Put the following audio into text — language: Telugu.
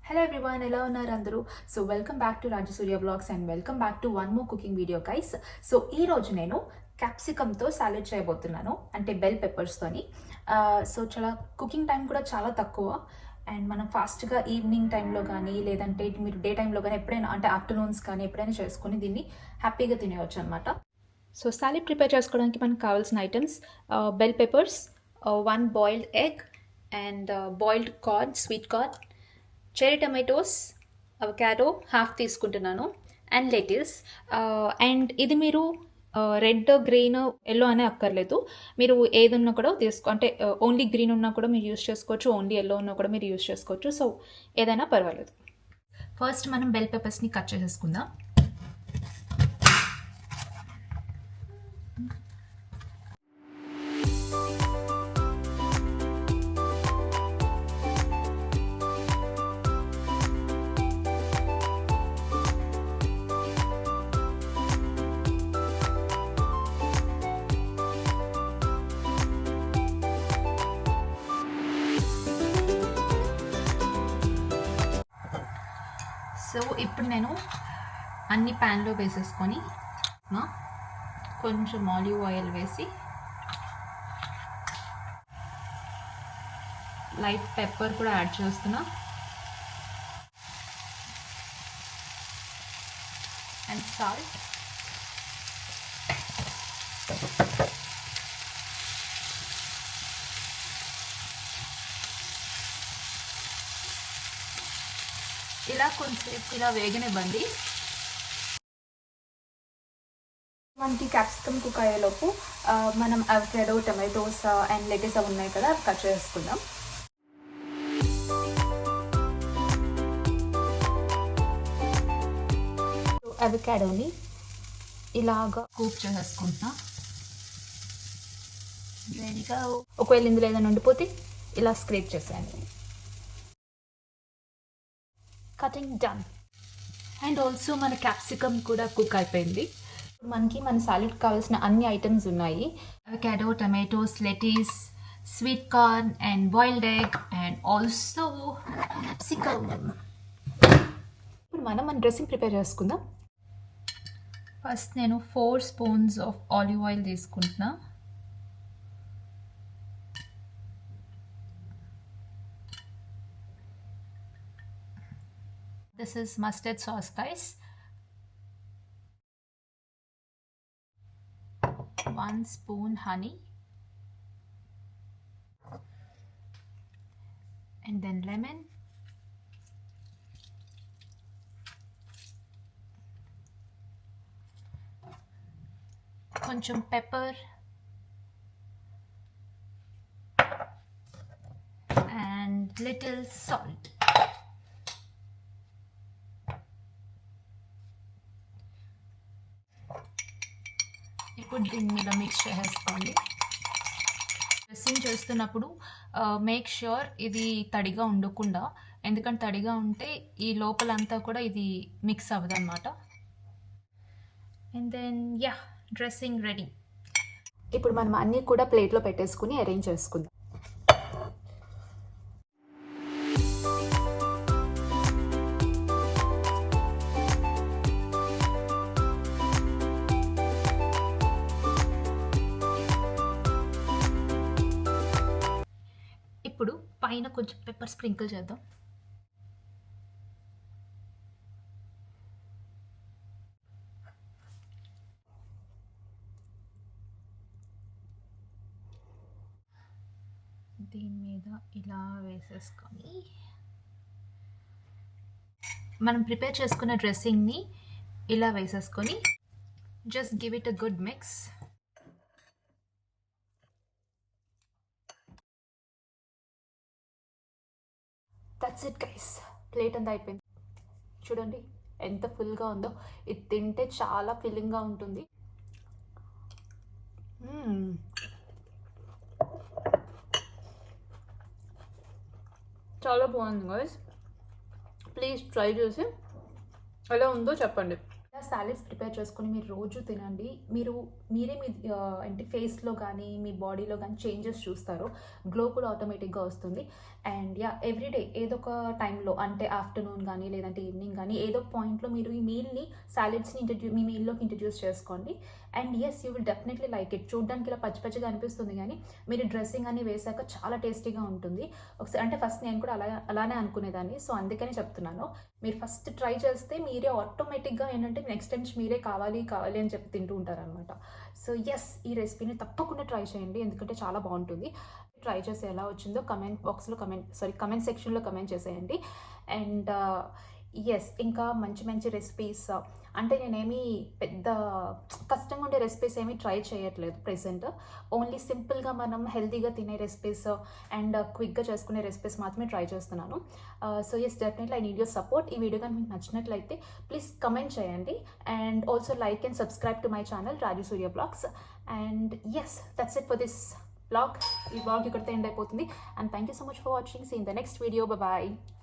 Hello everyone, ఎలా ఉన్నారు అందరూ? So welcome back to Rajasurya blogs and welcome back to one more cooking video guys. So ఈ రోజు నేను క్యాప్సికమ్తో సాలెడ్ చేయబోతున్నాను, అంటే బెల్ పెప్పర్స్తోని. సో చాలా కుకింగ్ టైం కూడా చాలా తక్కువ అండ్ మనం ఫాస్ట్గా ఈవినింగ్ టైంలో కానీ లేదంటే మీరు డే టైంలో కానీ ఎప్పుడైనా అంటే ఆఫ్టర్నూన్స్ కానీ ఎప్పుడైనా చేసుకొని దీన్ని హ్యాపీగా తినేయచ్చు అనమాట. సో సాలెడ్ ప్రిపేర్ చేసుకోవడానికి మనకు కావాల్సిన items bell peppers, 1 boiled egg and boiled corn, sweet corn, cherry tomatoes, avocado half తీసుకుంటున్నాను అండ్ లెటిస్. అండ్ ఇది మీరు రెడ్, గ్రీన్, ఎల్లో అనే అక్కర్లేదు. మీరు ఏది ఉన్నా కూడా అంటే ఓన్లీ గ్రీన్ ఉన్నా కూడా మీరు యూస్ చేసుకోవచ్చు, ఓన్లీ ఎల్లో ఉన్నా కూడా మీరు యూస్ చేసుకోవచ్చు. సో ఏదైనా పర్వాలేదు. ఫస్ట్ మనం బెల్ పెప్పర్స్ని కట్ చేసేసుకుందాం. సో ఇప్పుడు నేను అన్ని ప్యాన్లో వేసేసుకొని కొంచెం ఆలివ్ ఆయిల్ వేసి లైట్ పెప్పర్ కూడా యాడ్ చేస్తున్నా అండ్ సాల్ట్. ఇలా కొంచెంసేపు ఇలా వేగనివ్వండి. మనకి క్యాప్సికమ్ కుక్ అయ్యేలోపు మనం అవకాడో, టమాటోస్ అండ్ లెటస్ అవి ఉన్నాయి కదా, అవి కట్ చేసుకుందాం. అవకాడోని ఇలాగా కుక్ చేసేసుకుంటున్నా రెడీగా. ఒకవేళ ఇందులో ఏదైనా ఉండిపోతే ఇలా స్క్రేప్ చేసేయండి. Cutting done. అండ్ ఆల్సో మన క్యాప్సికమ్ కూడా కుక్ అయిపోయింది. మనకి మన సాలెడ్ కావాల్సిన అన్ని ఐటమ్స్ ఉన్నాయి. Avocado, tomatoes, lettuce, sweet corn and boiled egg and also capsicum. ఇప్పుడు మనం మన డ్రెస్సింగ్ ప్రిపేర్ చేసుకుందాం. ఫస్ట్ నేను 4 స్పూన్స్ ఆఫ్ ఆలివ్ ఆయిల్ తీసుకుంటున్నా. This is mustard sauce, guys. 1 spoon honey. And then lemon. Koncham pepper. And little salt. ఇప్పుడు దీన్ని ఇలా మిక్స్ చేసేసుకోండి. డ్రెస్సింగ్ చేస్తున్నప్పుడు మేక్ ష్యూర్ ఇది తడిగా ఉండకుండా, ఎందుకంటే తడిగా ఉంటే ఈ లోపలంతా కూడా ఇది మిక్స్ అవ్వదు అనమాట. And then dressing ready. ఇప్పుడు మనం అన్నీ కూడా ప్లేట్లో పెట్టేసుకుని అరేంజ్ చేసుకుందాం. ఇప్పుడు పైన కొంచెం పెప్పర్ స్ప్రింకిల్ చేద్దాం. దీని మీద ఇలా వేసేసుకొని మనం ప్రిపేర్ చేసుకున్న డ్రెస్సింగ్ని ఇలా వేసేసుకొని just give it a good mix. That's it guys. Plate అంతా అయిపోయింది. చూడండి ఎంత ఫుల్గా ఉందో. ఇది తింటే చాలా ఫిల్లింగ్గా ఉంటుంది. చాలా బాగుంది గైస్. ప్లీజ్ ట్రై చేసి ఎలా ఉందో చెప్పండి. సాలెడ్స్ ప్రిపేర్ చేసుకొని మీరు రోజు తినండి. మీరే మీ అంటే ఫేస్‌లో గానీ, మీ బాడీలో గానీ చేంజెస్ చూస్తారు. గ్లో కూడా ఆటోమేటిక్‌గా వస్తుంది. అండ్ ఎవ్రీడే ఏదో ఒక టైంలో అంటే ఆఫ్టర్‌నూన్ గానీ, లేదంటే ఈవినింగ్ గానీ ఏదో ఒక పాయింట్‌లో మీరు ఈ మీల్‌ని సాలెడ్స్‌ని మీ మీల్‌లోకి ఇంట్రడ్యూస్ చేసుకోండి. And you will definitely like it. చూడ్డానికి ఇలా పచ్చి పచ్చిగా అనిపిస్తుంది గానీ, మీరు డ్రెస్సింగ్ అని వేశాక చాలా టేస్టీగా ఉంటుంది. ఒకసారి అంటే ఫస్ట్ నేను కూడా అలానే అనుకునేదాన్ని. సో, అందుకని చెప్తున్నాను. మీరు ఫస్ట్ ట్రై చేస్తే మీరే ఆటోమేటిక్‌గా ఏంటంటే నెక్స్ట్ టైమ్స్ మీరే కావాలి అని చెప్పి తింటూ ఉంటారనమాట. సో, ఈ రెసిపీని తప్పకుండా ట్రై చేయండి. ఎందుకంటే చాలా బావుంటుంది. ట్రై చేసి ఎలా వచ్చిందో కమెంట్ సెక్షన్‌లో కమెంట్ చేసేయండి. అండ్ ఇంకా మంచి మంచి రెసిపీస్ అంటే నేనేమి పెద్ద కష్టంగా ఉండే రెసిపీస్ ఏమీ ట్రై చేయట్లేదు ప్రెజెంట్. ఓన్లీ సింపుల్‌గా మనం హెల్తీగా తినే రెసిపీస్ అండ్ క్విక్‌గా చేసుకునే రెసిపీస్ మాత్రమే ట్రై చేస్తున్నాను. Definitely I need your support. ఈ వీడియో కనుక మీకు నచ్చినట్లయితే ప్లీజ్ కమెంట్ చేయండి. And also like and subscribe to my channel Raju Surya blogs. And that's it for this blog. ఈ బ్లాగ్ ఇక్కడితో ఎండ్ అయిపోతుంది. And thank you so much for watching. See in the next video. Bye.